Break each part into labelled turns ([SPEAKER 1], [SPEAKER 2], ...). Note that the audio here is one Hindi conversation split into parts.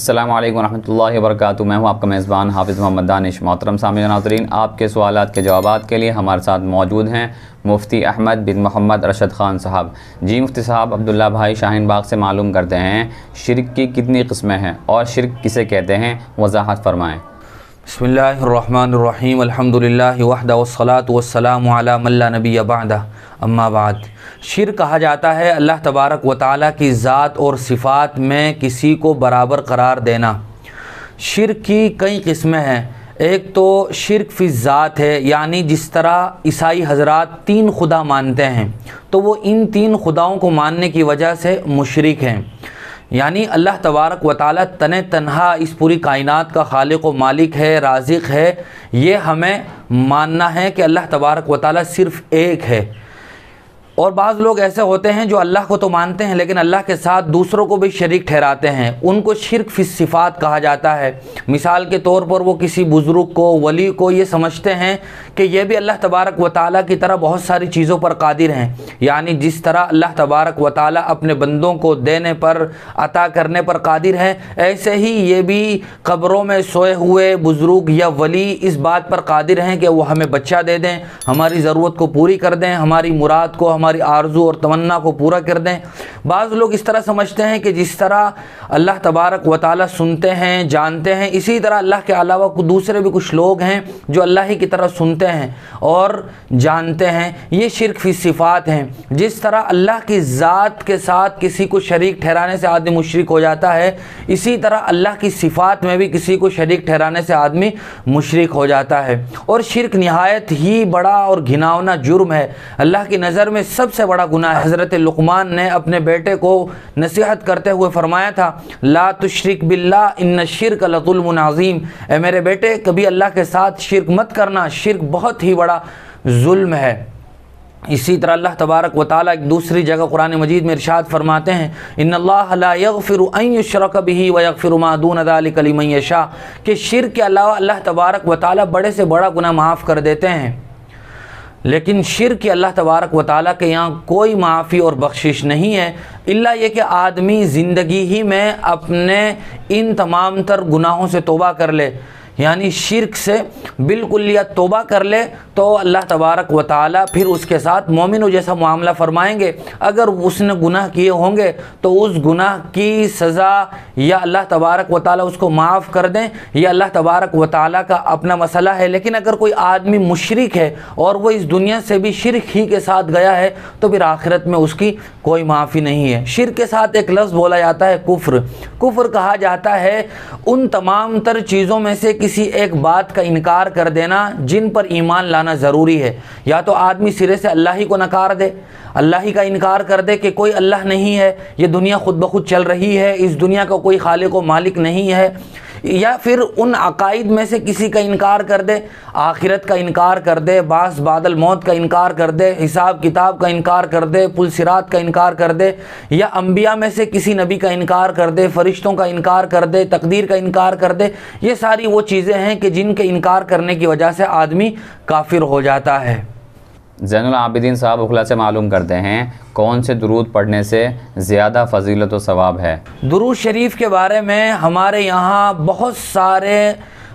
[SPEAKER 1] अस्सलामु अलैकुम वरहमतुल्लाहि वबरकातुहू। मैं हूं आपका मेज़बान हाफिज़ मोहम्मद दानिश। मोहतरम सामीन नाज़रीन, आपके सवालात के जवाबात के लिए हमारे साथ मौजूद हैं मुफ्ती अहमद बिन मोहम्मद अरशद ख़ान साहब। जी मुफ्ती साहब, अब्दुल्ला भाई शाहीन बाग से मालूम करते हैं शिर्क की कितनी किस्में हैं और शिर्क किसे कहते हैं, वज़ाहत फ़रमाएँ।
[SPEAKER 2] बिस्मिल्लाहिर्रहमानिर्रहीम, अल्हम्दुलिल्लाहि वहदा वस्सलातु वस्सलामु अला मन ला नबिय्य बअदा, अम्मा बाद। शिर्क कहा जाता है अल्लाह तबारक व तआला की ज़ात और सिफ़ात में किसी को बराबर करार देना। शिर्क की कई किस्में हैं। एक तो शिर्क फ़ी ज़ात है, यानी जिस तरह ईसाई हज़रात 3 खुदा मानते हैं तो वो इन 3 खुदाओं को मानने की वजह से मुशरिक हैं। यानी अल्लाह तबारक व तआला तने तन्हा इस पूरी कायनात का खालिक व मालिक है, राज़िक़ है। ये हमें मानना है कि अल्लाह तबारक व तआला सिर्फ़ एक है। और बाज़ लोग ऐसे होते हैं जो अल्लाह को तो मानते हैं लेकिन अल्लाह के साथ दूसरों को भी शरीक ठहराते हैं, उनको शिर्क फ़ी सिफ़ात कहा जाता है। मिसाल के तौर पर वो किसी बुज़ुर्ग को, वली को ये समझते हैं कि ये भी अल्लाह तबारक व तआला की तरह बहुत सारी चीज़ों पर कादिर हैं। यानी जिस तरह अल्लाह तबारक व तआला अपने बंदों को देने पर, अता करने पर कादिर है, ऐसे ही ये भी कब्रों में सोए हुए बुज़ुर्ग या वली इस बात पर कादिर हैं कि वो हमें बच्चा दे दें, हमारी ज़रूरत को पूरी कर दें, हमारी मुराद को, हमारी आरज़ू और तमन्ना को पूरा कर दें। बाज़ लोग इस तरह समझते हैं कि जिस तरह अल्लाह तबारक व तआला सुनते हैं, जानते हैं, इसी तरह अल्लाह के अलावा दूसरे भी कुछ लोग हैं जो अल्लाह ही की तरह सुनते हैं और जानते हैं। ये शिर्क फ़ी सिफ़ात हैं। जिस तरह अल्लाह की ज़ात के साथ किसी को शरीक ठहराने से आदमी मुशरिक हो जाता है, इसी तरह अल्लाह की सिफ़ात में भी किसी को शरीक ठहराने से आदमी मुशरिक हो जाता है। और शिर्क निहायत ही बड़ा और घिनौना जुर्म है। अल्लाह की नज़र में सबसे बड़ा गुनाह है। हज़रत लुक़मान ने अपने बेटे को नसीहत करते हुए फरमाया था, ला तुश्रिक बिल्लाह इन्न शिर्क लज़ुल्मुन अज़ीम। ए मेरे बेटे, कभी अल्लाह के साथ शिर्क मत करना, शिर्क बहुत ही बड़ा जुल्म है। इसी तरह अल्लाह तबारक व तआला एक दूसरी जगह कुरान मजीद में इरशाद फरमाते हैं, इन्नल्लाह ला यग़फ़िरु अन युश्रक बिही व यग़फ़िरु मा दून ज़ालिका लिमन यशा, कि शिर्क के अलावा अल्लाह तबारक व तआला बड़े से बड़ा गुनाह माफ़ कर देते हैं। लेकिन शिर्क की अल्लाह तबारक व तआला के यहाँ कोई माफ़ी और बख्शिश नहीं है, इल्ला ये कि आदमी ज़िंदगी ही में अपने इन तमाम तर गुनाहों से तौबा कर ले, यानी शिर्क से बिल्कुल या तौबा कर ले तो अल्लाह तबारक व तआला फिर उसके साथ मोमिनों जैसा मामला फ़रमाएंगे। अगर उसने गुनाह किए होंगे तो उस गुनाह की सज़ा या अल्लाह तबारक व तआला उसको माफ़ कर दें, यह अल्लाह तबारक व तआला का अपना मसला है। लेकिन अगर कोई आदमी मुशरिक है और वो इस दुनिया से भी शिर्क ही के साथ गया है तो फिर आखिरत में उसकी कोई माफ़ी नहीं है। शिर्क के साथ एक लफ्ज़ बोला जाता है कुफ्र। कुफ्र कहा जाता है उन तमाम तर चीज़ों में से किसी एक बात का इनकार कर देना जिन पर ईमान लाना ज़रूरी है। या तो आदमी सिरे से अल्लाह ही को नकार दे, अल्लाह ही का इनकार कर दे कि कोई अल्लाह नहीं है, ये दुनिया खुद ब खुद चल रही है, इस दुनिया का कोई खालिक व मालिक नहीं है। या फिर उन अकाइद में से किसी का इनकार कर दे, आखिरत का इनकार कर दे, बास बादल मौत का इनकार कर दे, हिसाब किताब का इनकार कर दे, पुल सिरात का इनकार कर दे, या अंबिया में से किसी नबी का इनकार कर दे, फरिश्तों का इनकार कर दे, तकदीर का इनकार कर दे। ये सारी वो चीज़ें हैं कि जिनके इनकार करने की वजह से आदमी काफिर हो जाता है।
[SPEAKER 1] ज़ैनुल आबिदीन साहब उखला से मालूम करते हैं कौन से दुरूद पढ़ने से ज़्यादा फ़जीलत व सवाब है।
[SPEAKER 2] दुरूद शरीफ के बारे में हमारे यहाँ बहुत सारे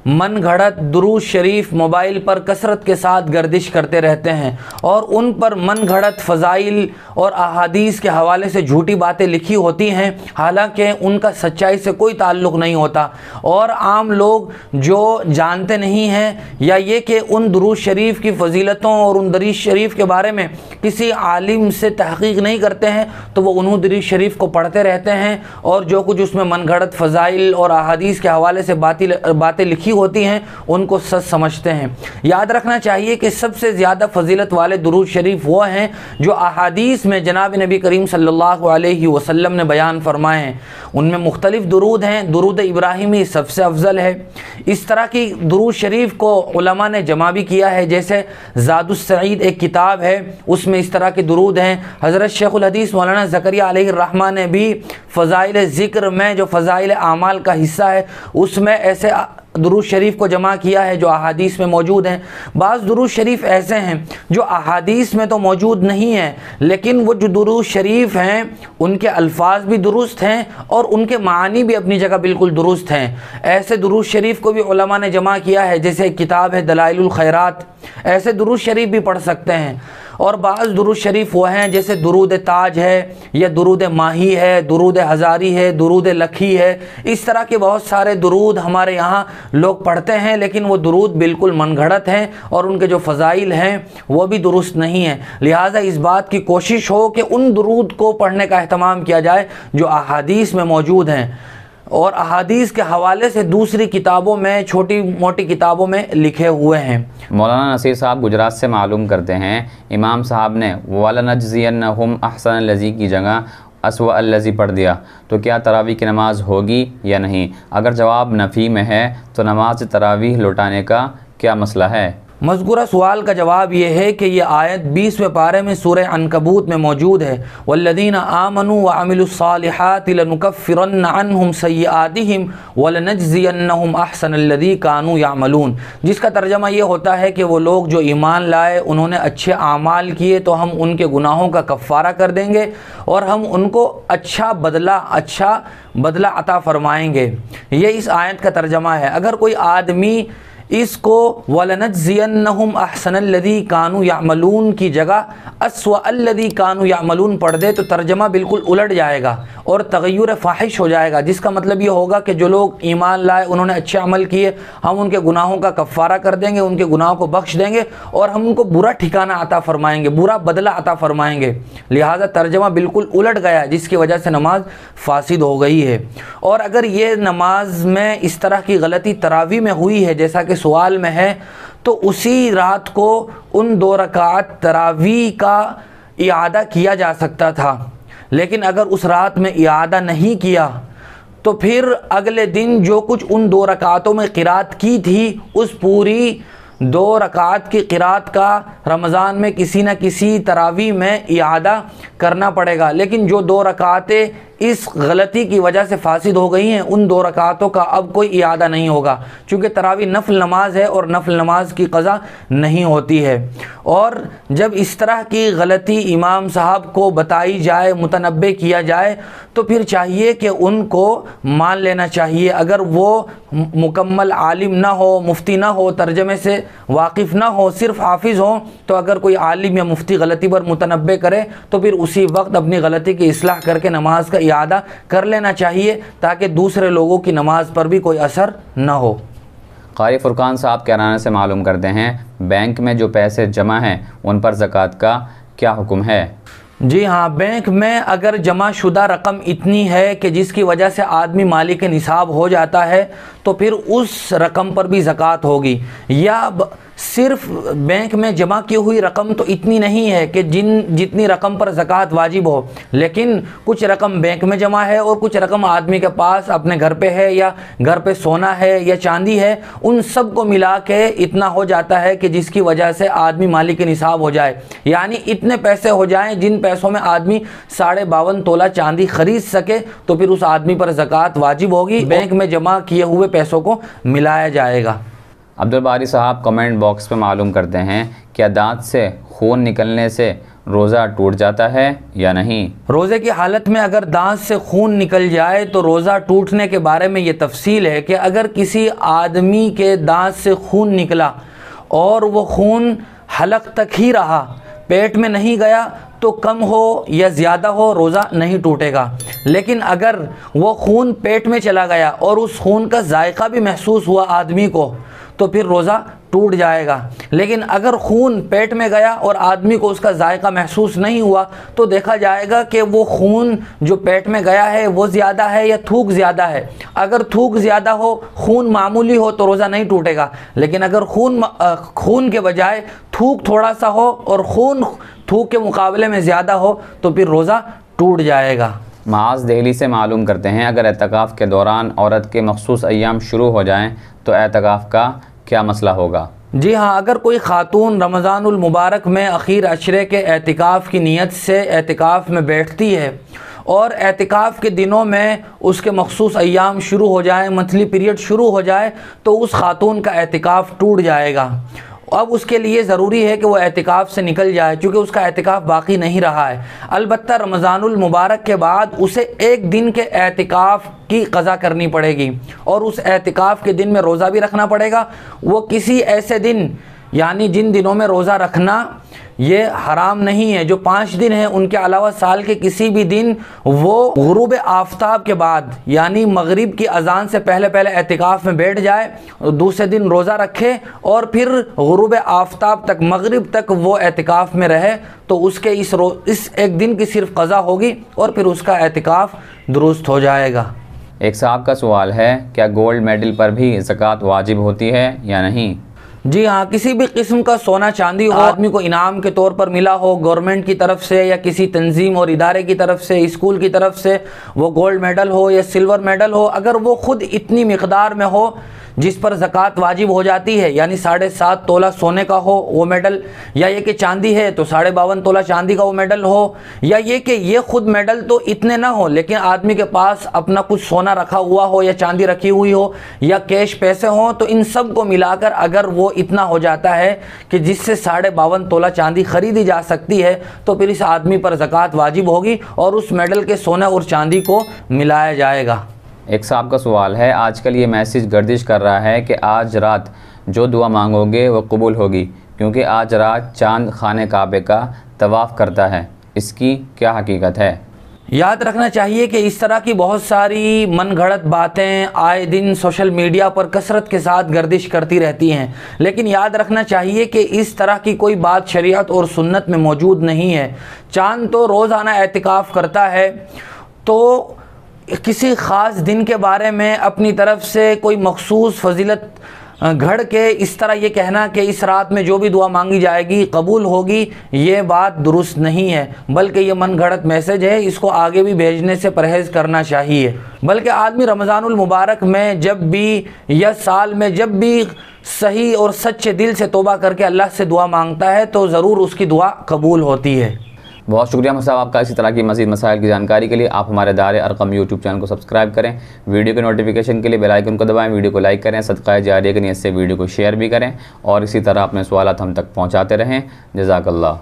[SPEAKER 2] मन घड़त दुरूद शरीफ मोबाइल पर कसरत के साथ गर्दिश करते रहते हैं और उन पर मन घड़त फ़ज़ाइल और अहादीस के हवाले से झूठी बातें लिखी होती हैं, हालांकि उनका सच्चाई से कोई ताल्लुक़ नहीं होता। और आम लोग जो जानते नहीं हैं या ये कि उन दुरूद शरीफ की फ़जीलतों और उन दरूद शरीफ के बारे में किसी आलिम से तहक़ीक़ नहीं करते हैं तो वो उन्हों दरूद शरीफ को पढ़ते रहते हैं और जो कुछ उसमें मन घड़त फ़ज़ाइल और अहादीस के हवाले से बातें लिखी होती हैं उनको सच समझते हैं। याद रखना चाहिए कि सबसे ज़्यादा फजीलत वाले दुरूद शरीफ वो हैं जो अहादीस में जनाब नबी करीम सल्लल्लाहु अलैहि वसल्लम ने बयान फरमाए हैं। उनमें मुख्तलिफ दुरूद हैं, दुरूद इब्राहिमी सबसे अफजल है। इस तरह की दुरूद शरीफ को उलमा ने जमा भी किया है, जैसे ज़ादुस सईद एक किताब है उसमें इस तरह के दुरूद हैं। हज़रत शेखुल हदीस मौलाना ज़करिया अलैहिर्रहमा ने भी फ़ज़ाइल ज़िक्र में जो फ़ज़ाइल आमाल का हिस्सा है उसमें ऐसे दुरूद शरीफ को जमा किया है जो अहादीस में मौजूद हैं। बाज़ दुरूद शरीफ ऐसे हैं जो अहादीस में तो मौजूद नहीं है, लेकिन वो जो दुरूद शरीफ हैं उनके अल्फाज भी दुरुस्त हैं और उनके मानी भी अपनी जगह बिल्कुल दुरुस्त हैं। ऐसे दुरूद शरीफ को भी उलमा ने जमा किया है, जैसे एक किताब है दलाइलुल खैरात, ऐसे दुरूद शरीफ भी पढ़ सकते हैं। और बाज़ दुरूद शरीफ वो हैं जैसे दुरूद ताज है या दुरूद माही है, दुरूद हज़ारी है, दुरूद लखी है। इस तरह के बहुत सारे दुरूद हमारे यहाँ लोग पढ़ते हैं, लेकिन वो दुरूद बिल्कुल मनगढ़ंत हैं और उनके जो फ़ज़ाइल हैं वो भी दुरुस्त नहीं हैं। लिहाजा इस बात की कोशिश हो कि उन दुरूद को पढ़ने का अहतमाम किया जाए जो अहादीस में मौजूद हैं और अहादीस के हवाले से दूसरी किताबों में, छोटी मोटी किताबों में लिखे हुए हैं।
[SPEAKER 1] मौलाना नसीर साहब गुजरात से मालूम करते हैं, इमाम साहब ने वलनजज़ियन्नहुम अहसनल्लज़ी की जगह अस्वअल्लज़ी पढ़ दिया, तो क्या तरावी की नमाज होगी या नहीं? अगर जवाब नफ़ी में है तो नमाज तरावीह लौटाने का क्या मसला है?
[SPEAKER 2] मज़कूरा सवाल का जवाब ये है कि ये आयत 20वें पारे में सूरह अनकबूत में मौजूद है। वल्लज़ीना आमनू व अमिलुस्सालिहाति लनुकफ्फिरन्न अन्हुम सय्यिआतिहिम व लनजज़ियन्नहुम अहसनल्लज़ी कानू यामलून, जिसका तर्जमा ये होता है कि वो लोग जो ईमान लाए, उन्होंने अच्छे आमाल किए, तो हम उनके गुनाहों का कफ़ारा कर देंगे और हम उनको अच्छा बदला अता फ़रमाएँगे। ये इस आयत का तर्जमा है। अगर कोई आदमी इसको वलनजज़ियन्नहुम अहसनल्लज़ी कानू यामलून की जगह अस्वअल्लज़ी कानू यामलून पढ़ दे तो तर्जमा बिल्कुल उलट जाएगा और तग़य्युर फ़ाहिश हो जाएगा, जिसका मतलब ये होगा कि जो लोग ईमान लाए, उन्होंने अच्छे अमल किए, हम उनके गुनाहों का कफ़ारा कर देंगे, उनके गुनाहों को बख्श देंगे और हम उनको बुरा ठिकाना अता फ़रमाएँगे, बुरा बदला अता फ़रमाएँगे। लिहाजा तर्जमा बिल्कुल उलट गया, जिसकी वजह से नमाज फासिद हो गई है। और अगर ये नमाज में इस तरह की गलती तरावी में हुई है जैसा कि सवाल में है, तो उसी रात को उन 2 रकात तरावी का इआदा किया जा सकता था, लेकिन अगर उस रात में इआदा नहीं किया तो फिर अगले दिन जो कुछ उन 2 रकातों में क़िरात की थी, उस पूरी 2 रकात की क़िरात का रमज़ान में किसी न किसी तरावी में इआदा करना पड़ेगा। लेकिन जो 2 रकातें इस गलती की वजह से फासिद हो गई हैं, उन 2 रकातों का अब कोई इआदा नहीं होगा, चूँकि तरावी नफल नमाज है और नफल नमाज की क़ज़ा नहीं होती है। और जब इस तरह की गलती इमाम साहब को बताई जाए, मुतनब्बे किया जाए, तो फिर चाहिए कि उनको मान लेना चाहिए। अगर वो मुकम्मल आलिम ना हो, मुफ्ती ना हो, तर्जमे से वाकिफ़ ना हो, सिर्फ़ हाफिज़ हो, तो अगर कोई आलिम या मुफ्ती गलती पर मुतनब्बे करे तो फिर उसी वक्त अपनी गलती की इस्लाह करके नमाज का इआदा कर लेना चाहिए, ताकि दूसरे लोगों की नमाज पर भी कोई असर न हो।
[SPEAKER 1] क़ारी फ़ुरक़ान साहब कैराना से मालूम करते हैं, बैंक में जो पैसे जमा हैं उन पर ज़कात का क्या हुक्म है?
[SPEAKER 2] जी हाँ, बैंक में अगर जमा शुदा रकम इतनी है कि जिसकी वजह से आदमी मालिक निसाब हो जाता है, तो फिर उस रकम पर भी ज़कात होगी। या सिर्फ बैंक में जमा की हुई रकम तो इतनी नहीं है कि जितनी रकम पर ज़कात वाजिब हो, लेकिन कुछ रकम बैंक में जमा है और कुछ रकम आदमी के पास अपने घर पे है, या घर पे सोना है या चांदी है, उन सब को मिला के इतना हो जाता है कि जिसकी वजह से आदमी मालिक निसाब हो जाए। यानी इतने पैसे हो जाएं जिन पैसों में आदमी 52.5 तोला चांदी ख़रीद सके, तो फिर उस आदमी पर ज़कात वाजिब होगी। बैंक में जमा किए हुए पैसों को मिलाया जाएगा।
[SPEAKER 1] अब्दुल बारी साहब कमेंट बॉक्स में मालूम करते हैं, क्या दांत से खून निकलने से रोज़ा टूट जाता है या नहीं?
[SPEAKER 2] रोज़े की हालत में अगर दांत से खून निकल जाए तो रोज़ा टूटने के बारे में ये तफसील है कि अगर किसी आदमी के दांत से खून निकला और वो खून हलक तक ही रहा, पेट में नहीं गया, तो कम हो या ज़्यादा हो रोज़ा नहीं टूटेगा। लेकिन अगर वो खून पेट में चला गया और उस खून का जायका भी महसूस हुआ आदमी को, तो फिर रोज़ा टूट जाएगा। लेकिन अगर खून पेट में गया और आदमी को उसका जायका महसूस नहीं हुआ, तो देखा जाएगा कि वो खून जो पेट में गया है वो ज़्यादा है या थूक ज़्यादा है। अगर थूक ज़्यादा हो, खून मामूली हो, तो रोज़ा नहीं टूटेगा। लेकिन अगर खून के बजाय थूक थोड़ा सा हो और खून थूक के मुकाबले में ज़्यादा हो, तो फिर रोज़ा टूट जाएगा।
[SPEAKER 1] माज दिल्ली से मालूम करते हैं, अगर एतकाफ़ के दौरान औरत के मखसूस अय्याम शुरू हो जाएं तो एतकाफ़ का क्या मसला होगा?
[SPEAKER 2] जी हाँ, अगर कोई ख़ातून रमज़ानुल मुबारक में आखिर अशरे के एतिकाफ़ की नीयत से एतिकाफ़ में बैठती है और एतिकाफ़ के दिनों में उसके मखसूस अय्याम शुरू हो जाए, मंथली पीरियड शुरू हो जाए, तो उस खातून का एतिकाफ़ टूट जाएगा। अब उसके लिए ज़रूरी है कि वो एतिकाफ़ से निकल जाए, क्योंकि उसका एतिकाफ़ बाकी नहीं रहा है। अलबत्ता रमज़ानुल मुबारक के बाद उसे एक दिन के एतिकाफ़ की क़ज़ा करनी पड़ेगी और उस एतिकाफ़ के दिन में रोज़ा भी रखना पड़ेगा। वो किसी ऐसे दिन, यानी जिन दिनों में रोज़ा रखना ये हराम नहीं है, जो 5 दिन हैं, उनके अलावा साल के किसी भी दिन वो गुरूब आफ्ताब के बाद, यानी मगरिब की अजान से पहले पहले एतिकाफ़ में बैठ जाए, दूसरे दिन रोज़ा रखे और फिर गुरूब आफ्ताब तक, मगरिब तक वो एतिकाफ़ में रहे, तो उसके इस एक दिन की सिर्फ क़ज़ा होगी और फिर उसका एतिकाफ़ दुरुस्त हो जाएगा।
[SPEAKER 1] एक साहब का सवाल है, क्या गोल्ड मेडल पर भी ज़कात वाजिब होती है या नहीं?
[SPEAKER 2] जी हाँ, किसी भी किस्म का सोना चांदी हो, आदमी को इनाम के तौर पर मिला हो गवर्नमेंट की तरफ से या किसी तंजीम और इदारे की तरफ से, स्कूल की तरफ से, वो गोल्ड मेडल हो या सिल्वर मेडल हो, अगर वो ख़ुद इतनी मिक़दार में हो जिस पर ज़कात वाजिब हो जाती है, यानी 7.5 तोला सोने का हो वो मेडल, या ये कि चांदी है तो 52.5 तोला चांदी का वो मेडल हो, या ये कि ये ख़ुद मेडल तो इतने ना हो लेकिन आदमी के पास अपना कुछ सोना रखा हुआ हो या चांदी रखी हुई हो या कैश पैसे हों, तो इन सब को मिलाकर अगर वो इतना हो जाता है कि जिससे 52.5 तोला चांदी ख़रीदी जा सकती है, तो फिर इस आदमी पर ज़कात वाजिब होगी और उस मेडल के सोने और चांदी को मिलाया जाएगा।
[SPEAKER 1] एक साहब का सवाल है, आजकल ये मैसेज गर्दिश कर रहा है कि आज रात जो दुआ मांगोगे वो कबूल होगी, क्योंकि आज रात चांद खाने काबे का तवाफ़ करता है, इसकी क्या हकीकत है?
[SPEAKER 2] याद रखना चाहिए कि इस तरह की बहुत सारी मनगढ़ंत बातें आए दिन सोशल मीडिया पर कसरत के साथ गर्दिश करती रहती हैं, लेकिन याद रखना चाहिए कि इस तरह की कोई बात शरीयत और सुन्नत में मौजूद नहीं है। चांद तो रोज़ाना एतिकाफ़ करता है, तो किसी ख़ास दिन के बारे में अपनी तरफ से कोई मखसूस फजीलत घड़ के इस तरह ये कहना कि इस रात में जो भी दुआ मांगी जाएगी कबूल होगी, ये बात दुरुस्त नहीं है, बल्कि ये मन घड़त मैसेज है, इसको आगे भी भेजने से परहेज़ करना चाहिए। बल्कि आदमी रमज़ानुल मुबारक में जब भी या साल में जब भी सही और सच्चे दिल से तौबा करके अल्लाह से दुआ मांगता है तो ज़रूर उसकी दुआ कबूल होती है।
[SPEAKER 1] बहुत शुक्रिया साहब आपका। इसी तरह की मज़ीद मसाइल की जानकारी के लिए आप हमारे दारे अरकम यूट्यूब चैनल को सब्सक्राइब करें, वीडियो के नोटिफिकेशन के लिए बेल आइकन को दबाएं, वीडियो को लाइक करें, सदक़ा जारिया की नीयत से वीडियो को शेयर भी करें और इसी तरह अपने सवालात हम तक पहुँचाते रहें। जज़ाकल्लाह।